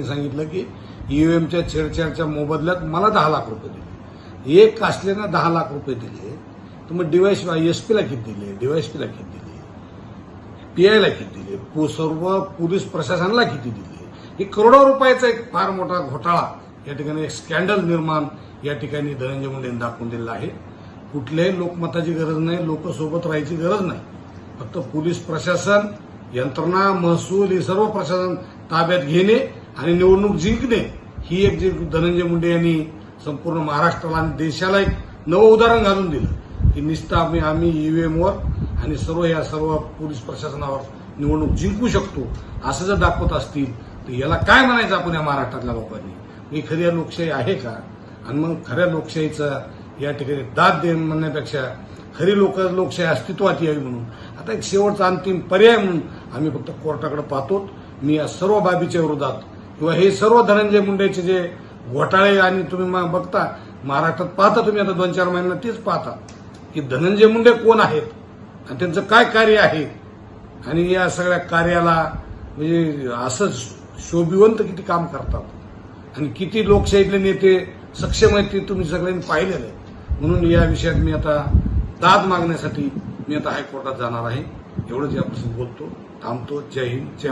सांगितलं की ईव्हीएमच्या छेडछाडच्या मोबदल्यात मला 10 लाख रुपये दिले. एक कासलेना 10 लाख रुपये दिले, तर मग डिवायस एसपीला किती दिले, डीवायएसपीला किती दिले, पीआयला किती दिले, सर्व पोलीस प्रशासनाला किती दिले. हे करोडो रुपयाचा एक फार मोठा घोटाळा या ठिकाणी, एक स्कॅन्डल निर्माण या ठिकाणी धनंजय मुंडेंनी दाखवून दिलेला आहे. कुठल्याही लोकमताची गरज नाही, लोक सोबत राहायची गरज नाही. फक्त पोलीस प्रशासन, यंत्रणा, महसूल हे सर्व प्रशासन ताब्यात घेणे आणि निवडणूक जिंकणे ही एक जे धनंजय मुंडे यांनी संपूर्ण महाराष्ट्राला आणि देशाला एक नवं उदाहरण घालून दिलं की निस्ता आम्ही ईव्हीएमवर आणि सर्व पोलीस प्रशासनावर निवडणूक जिंकू शकतो असं जर दाखवत असतील तर याला काय म्हणायचं आपण या महाराष्ट्रातल्या लोकांनी. ही खरी लोकशाही आहे का? आणि मग खऱ्या लोकशाहीचा या ठिकाणी दाद देणं म्हणण्यापेक्षा खरी लोकशाही अस्तित्वात यावी म्हणून आता एक शेवटचा अंतिम पर्याय म्हणून आम्ही फक्त कोर्टाकडे पाहतो. मी या सर्व बाबीच्या विरोधात किंवा हे सर्व धनंजय मुंडेचे जे घोटाळे आणि तुम्ही बघता महाराष्ट्रात पाहता, तुम्ही आता 2-4 महिन्यांना तेच पाहता की धनंजय मुंडे कोण आहेत आणि त्यांचं काय कार्य आहे आणि या सगळ्या कार्याला म्हणजे असं शोभिवंत किती काम करतात आणि किती लोकशाहीतले नेते सक्षम आहेत ते तुम्ही सगळ्यांनी पाहिलेलं आहे. म्हणून या विषयात मी आता दाद मागण्यासाठी मी आता हायकोर्टात जाणार आहे. एवढंच यापासून बोलतो, थांबतो. जय हिंद, जय